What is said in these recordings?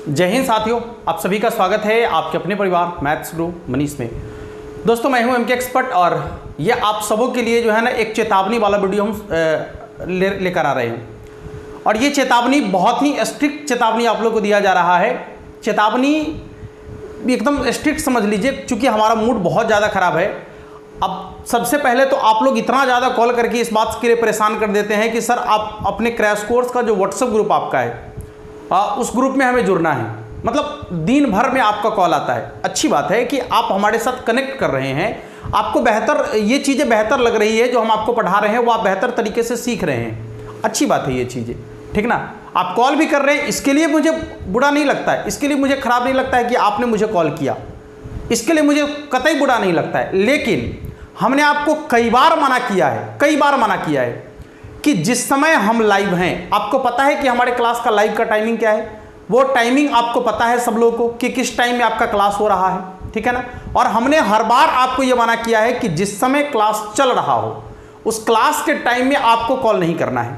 जय हिंद साथियों, आप सभी का स्वागत है आपके अपने परिवार मैथ्स गुरु मनीष में। दोस्तों मैं हूं एमके एक्सपर्ट और ये आप सबों के लिए जो है ना एक चेतावनी वाला वीडियो हम लेकर आ रहे हैं। और ये चेतावनी बहुत ही स्ट्रिक्ट चेतावनी आप लोग को दिया जा रहा है। चेतावनी एकदम स्ट्रिक्ट समझ लीजिए, क्योंकि हमारा मूड बहुत ज़्यादा ख़राब है। अब सबसे पहले तो आप लोग इतना ज़्यादा कॉल करके इस बात के लिए परेशान कर देते हैं कि सर आप अपने क्रैश कोर्स का जो व्हाट्सएप ग्रुप आपका है उस ग्रुप में हमें जुड़ना है। मतलब दिन भर में आपका कॉल आता है। अच्छी बात है कि आप हमारे साथ कनेक्ट कर रहे हैं, आपको बेहतर ये चीज़ें बेहतर लग रही है, जो हम आपको पढ़ा रहे हैं वो आप बेहतर तरीके से सीख रहे हैं। अच्छी बात है ये चीज़ें, ठीक ना। आप कॉल भी कर रहे हैं, इसके लिए मुझे बुरा नहीं लगता है, इसके लिए मुझे ख़राब नहीं लगता है कि आपने मुझे कॉल किया, इसके लिए मुझे कतई बुरा नहीं लगता है। लेकिन हमने आपको कई बार मना किया है कि जिस समय हम लाइव हैं, आपको पता है कि हमारे क्लास का लाइव का टाइमिंग क्या है, वो टाइमिंग आपको पता है सब लोगों को कि किस टाइम में आपका क्लास हो रहा है, ठीक है ना। और हमने हर बार आपको ये मना किया है कि जिस समय क्लास चल रहा हो उस क्लास के टाइम में आपको कॉल नहीं करना है।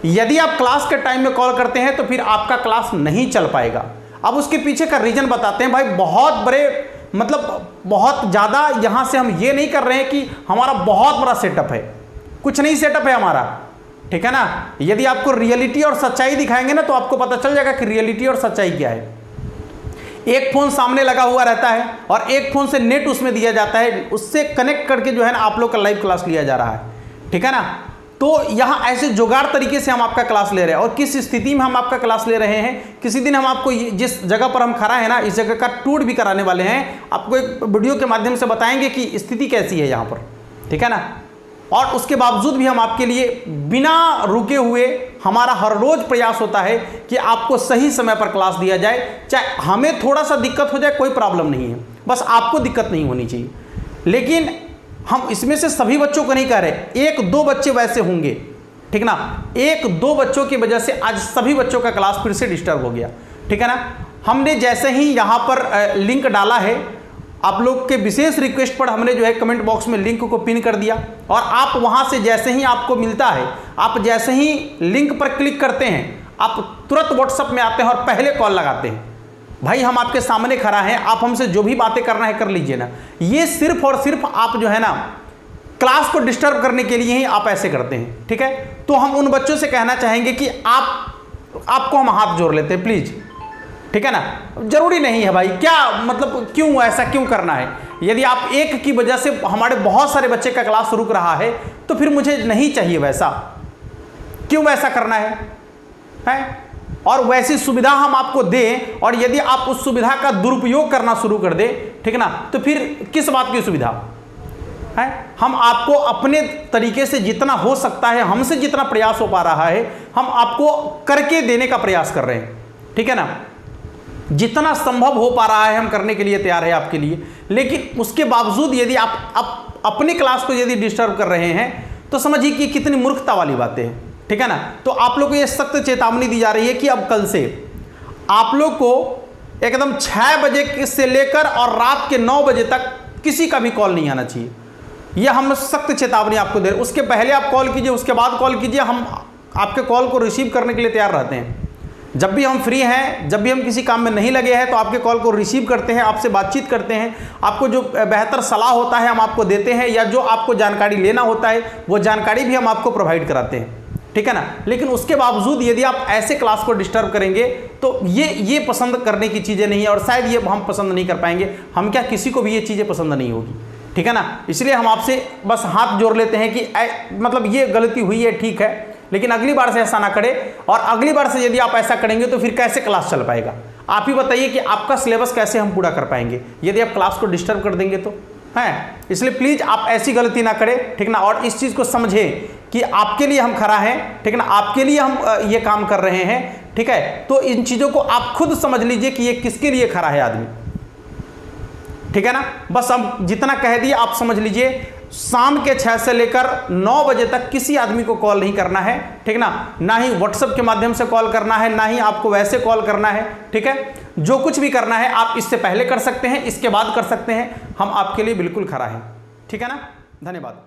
यदि आप क्लास के टाइम में कॉल करते हैं तो फिर आपका क्लास नहीं चल पाएगा। अब उसके पीछे का रीजन बताते हैं भाई। बहुत बड़े मतलब बहुत ज़्यादा यहाँ से हम ये नहीं कर रहे हैं कि हमारा बहुत बड़ा सेटअप है, कुछ नहीं सेटअप है हमारा, ठीक है ना। यदि आपको रियलिटी और सच्चाई दिखाएंगे ना तो आपको पता चल जाएगा कि रियलिटी और सच्चाई क्या है। एक फ़ोन सामने लगा हुआ रहता है और एक फ़ोन से नेट उसमें दिया जाता है, उससे कनेक्ट करके जो है ना आप लोग का लाइव क्लास लिया जा रहा है, ठीक है ना। तो यहाँ ऐसे जुगाड़ तरीके से हम आपका क्लास ले रहे हैं। और किस स्थिति में हम आपका क्लास ले रहे हैं, किसी दिन हम आपको जिस जगह पर हम खड़ा है ना, इस जगह का टूर भी कराने वाले हैं। आपको एक वीडियो के माध्यम से बताएंगे कि स्थिति कैसी है यहाँ पर, ठीक है ना। और उसके बावजूद भी हम आपके लिए बिना रुके हुए, हमारा हर रोज प्रयास होता है कि आपको सही समय पर क्लास दिया जाए। चाहे हमें थोड़ा सा दिक्कत हो जाए कोई प्रॉब्लम नहीं है, बस आपको दिक्कत नहीं होनी चाहिए। लेकिन हम इसमें से सभी बच्चों को नहीं कह रहे, एक दो बच्चे वैसे होंगे, ठीक ना। एक दो बच्चों की वजह से आज सभी बच्चों का क्लास फिर से डिस्टर्ब हो गया, ठीक है ना। हमने जैसे ही यहाँ पर लिंक डाला है, आप लोग के विशेष रिक्वेस्ट पर हमने जो है कमेंट बॉक्स में लिंक को पिन कर दिया। और आप वहाँ से जैसे ही आपको मिलता है, आप जैसे ही लिंक पर क्लिक करते हैं, आप तुरंत व्हाट्सएप में आते हैं और पहले कॉल लगाते हैं। भाई हम आपके सामने खड़ा हैं, आप हमसे जो भी बातें करना है कर लीजिए ना। ये सिर्फ और सिर्फ आप जो है ना क्लास को डिस्टर्ब करने के लिए ही आप ऐसे करते हैं, ठीक है। तो हम उन बच्चों से कहना चाहेंगे कि आपको हम हाथ जोड़ लेते हैं प्लीज़, ठीक है ना। जरूरी नहीं है भाई, क्या मतलब क्यों ऐसा क्यों करना है। यदि आप एक की वजह से हमारे बहुत सारे बच्चे का क्लास रुक रहा है तो फिर मुझे नहीं चाहिए वैसा, क्यों वैसा करना है। और वैसी सुविधा हम आपको दें और यदि आप उस सुविधा का दुरुपयोग करना शुरू कर दें, ठीक ना, तो फिर किस बात की सुविधा है। हम आपको अपने तरीके से जितना हो सकता है, हमसे जितना प्रयास हो पा रहा है, हम आपको करके देने का प्रयास कर रहे हैं, ठीक है ना। जितना संभव हो पा रहा है हम करने के लिए तैयार है आपके लिए। लेकिन उसके बावजूद यदि आप अपनी क्लास को यदि डिस्टर्ब कर रहे हैं तो समझिए कि कितनी मूर्खता वाली बातें हैं, ठीक है ना। तो आप लोग को ये सख्त चेतावनी दी जा रही है कि अब कल से आप लोग को एकदम 6 बजे से लेकर और रात के 9 बजे तक किसी का भी कॉल नहीं आना चाहिए। यह हम सख्त चेतावनी आपको दे रहे हैं। उसके पहले आप कॉल कीजिए, उसके बाद कॉल कीजिए, हम आपके कॉल को रिसीव करने के लिए तैयार रहते हैं। जब भी हम फ्री हैं, जब भी हम किसी काम में नहीं लगे हैं तो आपके कॉल को रिसीव करते हैं, आपसे बातचीत करते हैं। आपको जो बेहतर सलाह होता है हम आपको देते हैं, या जो आपको जानकारी लेना होता है वो जानकारी भी हम आपको प्रोवाइड कराते हैं, ठीक है ना। लेकिन उसके बावजूद यदि आप ऐसे क्लास को डिस्टर्ब करेंगे तो ये पसंद करने की चीज़ें नहीं है और शायद ये हम पसंद नहीं कर पाएंगे। हम क्या, किसी को भी ये चीज़ें पसंद नहीं होगी, ठीक है ना। इसलिए हम आपसे बस हाथ जोड़ लेते हैं कि मतलब ये गलती हुई है, ठीक है, लेकिन अगली बार से ऐसा ना करें। और अगली बार से यदि आप ऐसा करेंगे तो फिर कैसे क्लास चल पाएगा। आप ही बताइए कि आपका सिलेबस कैसे हम पूरा कर पाएंगे यदि आप क्लास को डिस्टर्ब कर देंगे तो, है। इसलिए प्लीज़ आप ऐसी गलती ना करें, ठीक ना। और इस चीज़ को समझें कि आपके लिए हम खड़ा हैं, ठीक ना, आपके लिए हम ये काम कर रहे हैं, ठीक है। तो इन चीज़ों को आप खुद समझ लीजिए कि ये किसके लिए खड़ा है आदमी, ठीक है ना। बस हम जितना कह दिए आप समझ लीजिए। शाम के 6 से लेकर 9 बजे तक किसी आदमी को कॉल नहीं करना है, ठीक ना ही व्हाट्सएप के माध्यम से कॉल करना है, ना ही आपको वैसे कॉल करना है, ठीक है। जो कुछ भी करना है आप इससे पहले कर सकते हैं, इसके बाद कर सकते हैं। हम आपके लिए बिल्कुल खड़ा हैं, ठीक है ना। धन्यवाद।